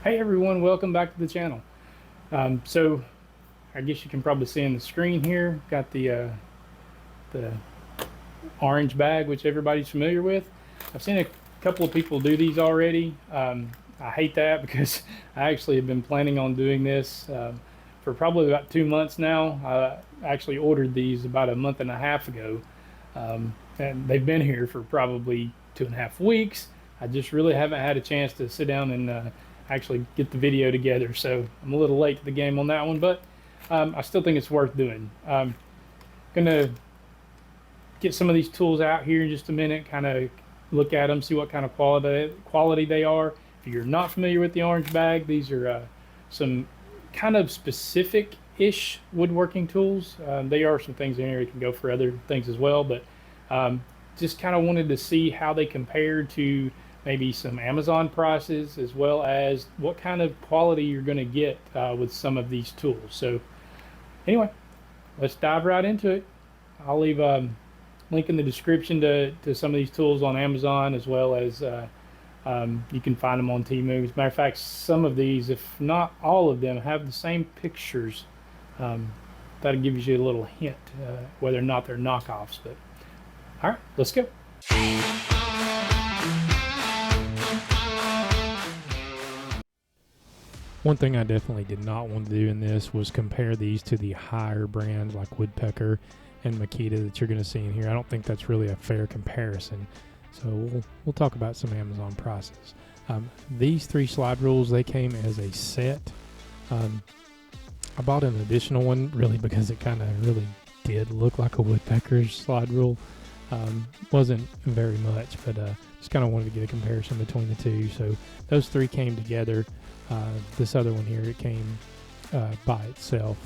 Hey everyone, welcome back to the channel. So I guess you can probably see on the screen here, got the orange bag, which everybody's familiar with. I've seen a couple of people do these already. I hate that because I actually have been planning on doing this for probably about 2 months now. I actually ordered these about a month and a half ago, and they've been here for probably 2.5 weeks. I just really haven't had a chance to sit down and actually get the video together, so I'm a little late to the game on that one, but I still think it's worth doing. Gonna get some of these tools out here in just a minute, kind of look at them, see what kind of quality they are. If you're not familiar with the orange bag, these are some kind of specific-ish woodworking tools. They are some things in here. You can go for other things as well, but just kind of wanted to see how they compared to maybe some Amazon prices, as well as what kind of quality you're going to get with some of these tools. So anyway, let's dive right into it. I'll leave a link in the description to some of these tools on Amazon, as well as you can find them on Temu. As a matter of fact, some of these, if not all of them, have the same pictures. That'll give you a little hint whether or not they're knockoffs. But all right, let's go. One thing I definitely did not want to do in this was compare these to the higher brands like Woodpecker and Makita that you're going to see in here. I don't think that's really a fair comparison. So we'll talk about some Amazon prices. These 3 slide rules, they came as a set. I bought an additional one really because it kind of really did look like a Woodpecker's slide rule. Wasn't very much, but just kind of wanted to get a comparison between the two. So those 3 came together. This other one here, it came by itself.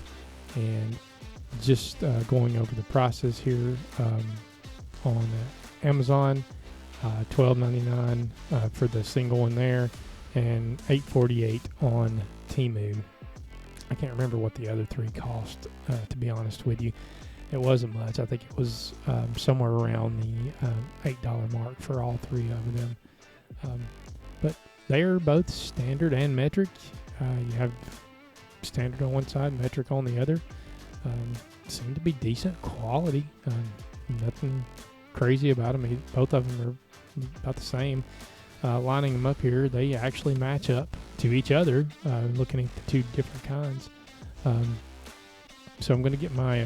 And just going over the prices here on Amazon, $12.99 for the single one there, and $8.48 on Temu. I can't remember what the other 3 cost, to be honest with you. It wasn't much. I think it was somewhere around the $8 mark for all 3 of them. But they are both standard and metric. You have standard on one side, metric on the other. Seem to be decent quality. Nothing crazy about them. Both of them are about the same. Lining them up here, they actually match up to each other, looking at the 2 different kinds. So I'm going to get my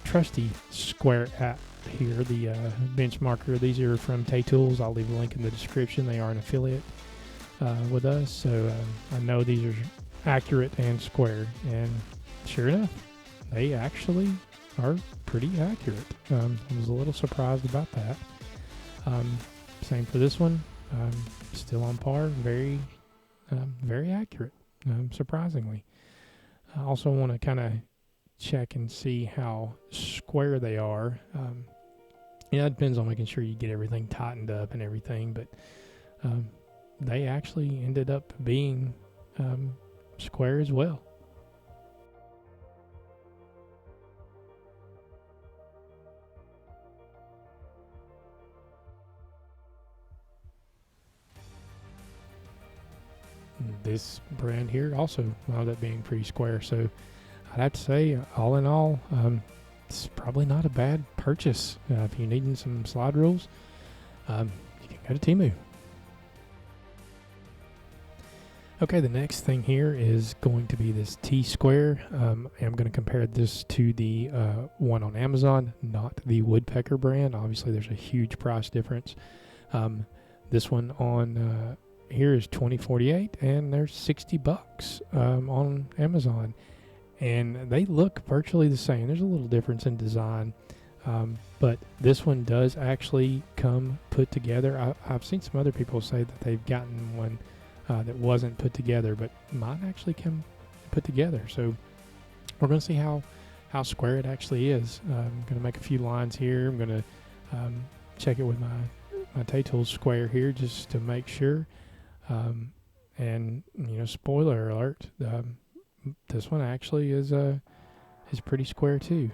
trusty Tsquare app here, the benchmarker. These are from Tayloe Tools. I'll leave a link in the description. They are an affiliate with us, so I know these are accurate and square, and sure enough, they actually are pretty accurate. I was a little surprised about that. Same for this one. Still on par, very accurate, surprisingly. I also want to kind of check and see how square they are. It depends on making sure you get everything tightened up and everything, but they actually ended up being square as well. This brand here also wound up being pretty square, so I'd have to say, all in all, it's probably not a bad purchase. If you're needing some slide rules, you can go to Temu. Okay, the next thing here is going to be this Tsquare. I'm going to compare this to the one on Amazon, not the Woodpecker brand. Obviously, there's a huge price difference. This one on here is $20.48, and there's $60 on Amazon. And they look virtually the same. There's a little difference in design, but this one does actually come put together. I've seen some other people say that they've gotten one that wasn't put together, but mine actually came put together. So we're going to see how square it actually is. I'm going to make a few lines here. I'm going to check it with my Tayloe Tool square here just to make sure. And spoiler alert. This one actually is pretty square too.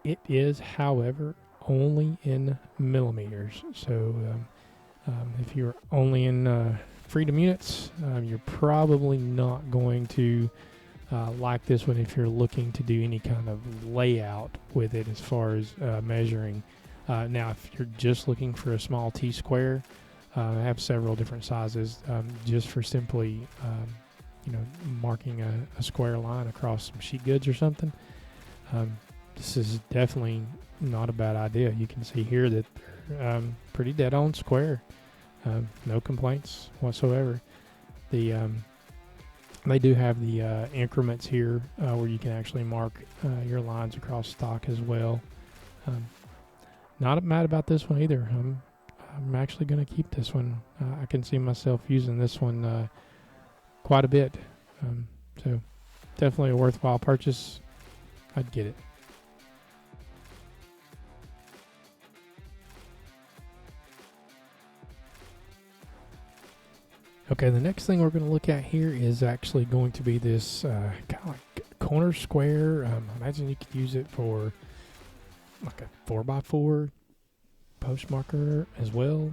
It is, however, only in millimeters. So if you're only in freedom units, you're probably not going to like this one if you're looking to do any kind of layout with it as far as measuring. Now, if you're just looking for a small Tsquare, I have several different sizes just for simply, marking a square line across some sheet goods or something. This is definitely not a bad idea. You can see here that they're pretty dead on square. No complaints whatsoever. They do have the increments here where you can actually mark your lines across stock as well. Not mad about this one either. I'm actually going to keep this one. I can see myself using this one quite a bit. So definitely a worthwhile purchase. I'd get it. Okay, the next thing we're going to look at here is actually going to be this kind of like corner square. I imagine you could use it for like a 4x4 post marker as well.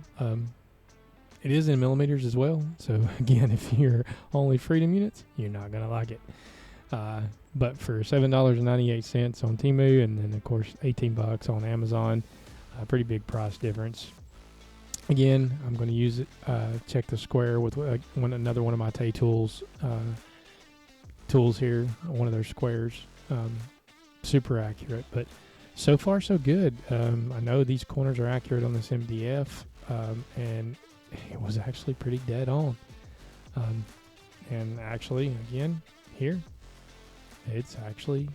It is in millimeters as well. So again, if you're only freedom units, you're not going to like it. But for $7.98 on Temu, and then of course $18 on Amazon, a pretty big price difference. Again, I'm going to use it, check the square with another one of my Tayloe tools here, one of their squares. Super accurate, but so far so good. I know these corners are accurate on this MDF, and it was actually pretty dead on. And actually, again, here, it's actually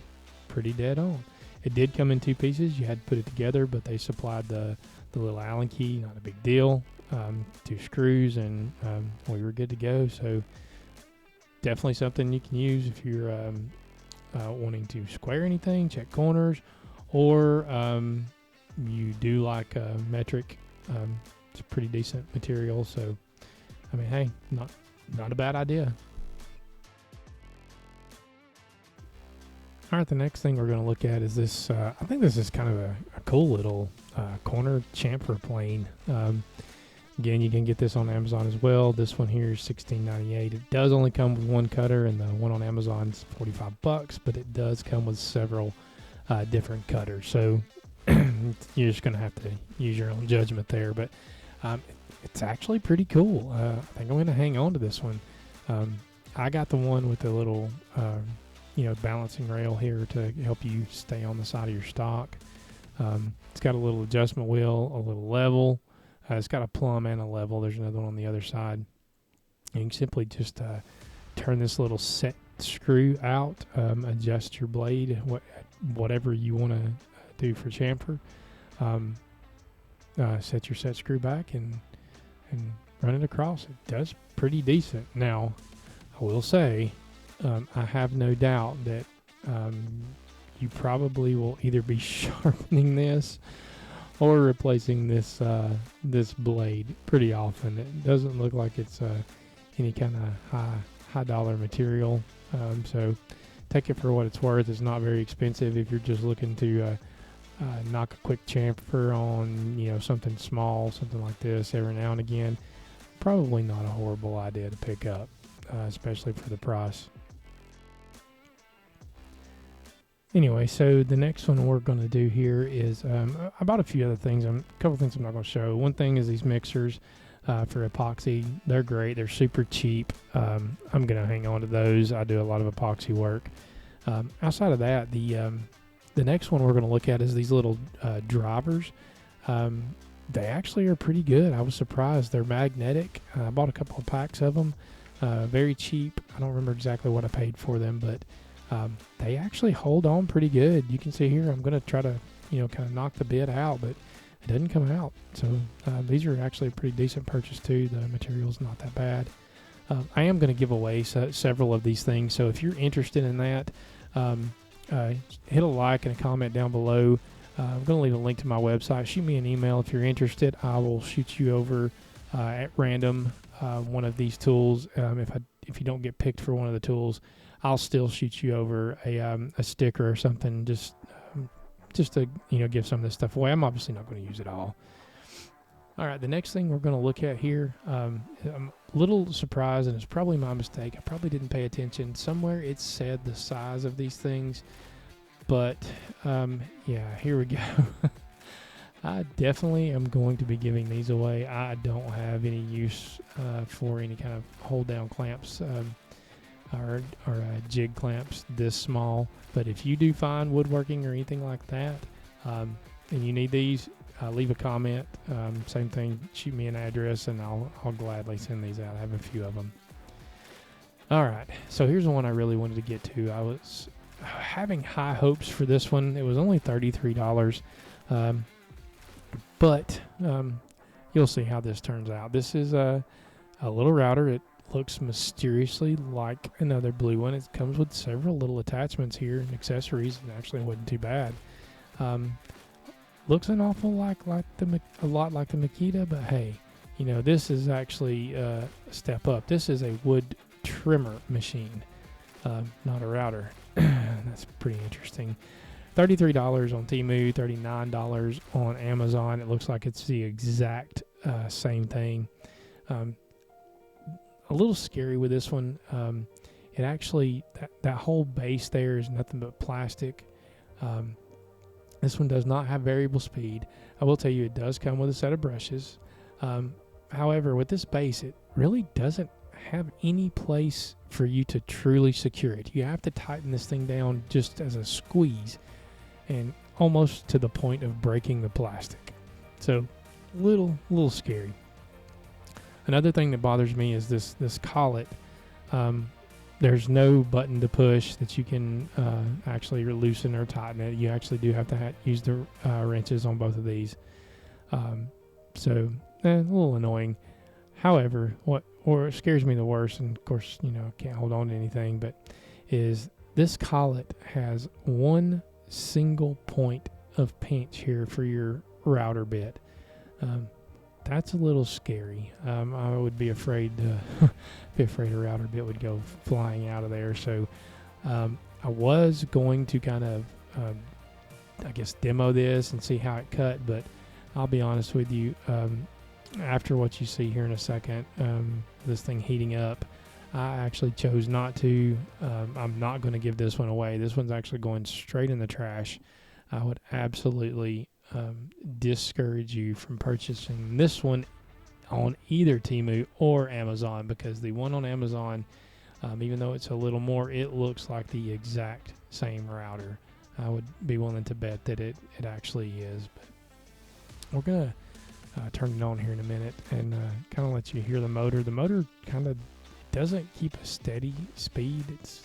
pretty dead on. It did come in two pieces. You had to put it together, but they supplied the little Allen key, not a big deal. 2 screws, and we were good to go. So definitely something you can use if you're wanting to square anything, check corners, or you do like metric. It's a pretty decent material. So I mean, hey, not a bad idea. All right, the next thing we're going to look at is this. I think this is kind of a cool little corner chamfer plane. Again, you can get this on Amazon as well. This one here is $16.98. It does only come with one cutter, and the one on Amazon is $45, but it does come with several different cutters. So you're just going to have to use your own judgment there. But it's actually pretty cool. I think I'm going to hang on to this one. I got the one with the little balancing rail here to help you stay on the side of your stock. It's got a little adjustment wheel, a little level. It's got a plumb and a level. There's another one on the other side. And you can simply just turn this little set screw out, adjust your blade, whatever you want to do for chamfer. Set your set screw back and run it across. It does pretty decent. Now, I will say, I have no doubt that you probably will either be sharpening this or replacing this this blade pretty often. It doesn't look like it's any kind of high dollar material, so take it for what it's worth. It's not very expensive if you're just looking to knock a quick chamfer on something small, something like this every now and again. Probably not a horrible idea to pick up, especially for the price. Anyway, so the next one we're going to do here is I bought a few other things. A couple things I'm not going to show. One thing is these mixers for epoxy. They're great. They're super cheap. I'm going to hang on to those. I do a lot of epoxy work. Outside of that, the next one we're going to look at is these little drivers. They actually are pretty good. I was surprised. They're magnetic. I bought a couple of packs of them. Very cheap. I don't remember exactly what I paid for them, but they actually hold on pretty good. You can see here I'm going to try to kind of knock the bit out, but it doesn't come out. So these are actually a pretty decent purchase too. The material's not that bad. I am going to give away several of these things, so if you're interested in that, hit a like and a comment down below. I'm going to leave a link to my website. Shoot me an email if you're interested. I will shoot you over at random one of these tools. If you don't get picked for one of the tools, I'll still shoot you over a sticker or something, just to give some of this stuff away. I'm obviously not going to use it all. All right, the next thing we're going to look at here, I'm little surprised, and it's probably my mistake. I probably didn't pay attention. Somewhere it said the size of these things, but yeah, here we go. I definitely am going to be giving these away. I don't have any use for any kind of hold down clamps or jig clamps this small. But if you do find woodworking or anything like that, and you need these, leave a comment. Same thing, shoot me an address and I'll gladly send these out. I have a few of them. All right, so here's the one I really wanted to get to. I was having high hopes for this one. It was only $33. But you'll see how this turns out. This is a little router. It looks mysteriously like another blue one. It comes with several little attachments here and accessories, and actually wasn't too bad. Looks an awful lot like the Makita, but hey, you know, this is actually a step up. This is a wood trimmer machine, not a router. That's pretty interesting. $33 on Temu, $39 on Amazon. It looks like it's the exact same thing. A little scary with this one. It actually, that whole base there is nothing but plastic. This one does not have variable speed. I will tell you, it does come with a set of brushes. However, with this base, it really doesn't have any place for you to truly secure it. You have to tighten this thing down just as a squeeze, and almost to the point of breaking the plastic. So, little scary. Another thing that bothers me is this collet. There's no button to push that you can actually loosen or tighten it. You actually do have to use the wrenches on both of these. So, a little annoying. However, what scares me the worst, and of course, you know, can't hold on to anything, but is this collet has one single point of pinch here for your router bit. That's a little scary. I would be afraid a router bit would go flying out of there. So I was going to kind of I guess demo this and see how it cut, but I'll be honest with you, after what you see here in a second, this thing heating up, I actually chose not to. I'm not going to give this one away. This one's actually going straight in the trash. I would absolutely discourage you from purchasing this one on either Temu or Amazon, because the one on Amazon, even though it's a little more, it looks like the exact same router. I would be willing to bet that it actually is. But we're going to turn it on here in a minute and kind of let you hear the motor. The motor kind of doesn't keep a steady speed. It's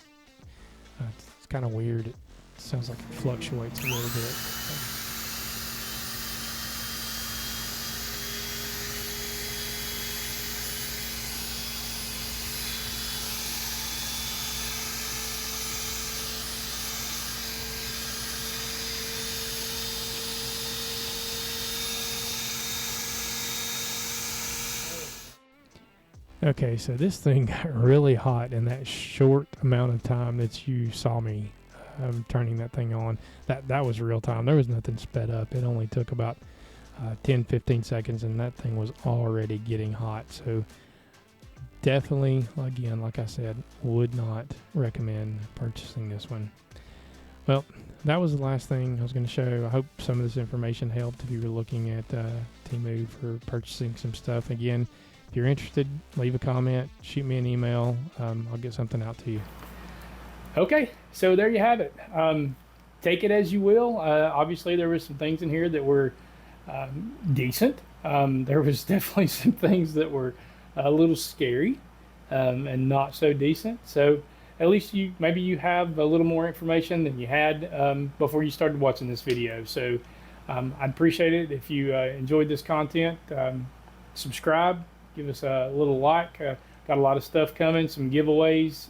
kind of weird. It sounds like it fluctuates a little bit. Okay, so this thing got really hot in that short amount of time that you saw me turning that thing on. That was real time. There was nothing sped up. It only took about 10-15 seconds, and that thing was already getting hot. So definitely, again, like I said, would not recommend purchasing this one. Well, that was the last thing I was going to show. I hope some of this information helped if you were looking at Temu for purchasing some stuff. Again, if you're interested, leave a comment, shoot me an email. I'll get something out to you. Okay, so there you have it. Take it as you will. Obviously, there was some things in here that were decent. There was definitely some things that were a little scary and not so decent. So at least maybe you have a little more information than you had before you started watching this video. So I'd appreciate it if you enjoyed this content. Subscribe. Give us a little like. Got a lot of stuff coming, some giveaways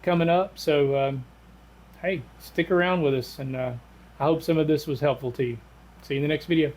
coming up. So, hey, stick around with us, and I hope some of this was helpful to you. See you in the next video.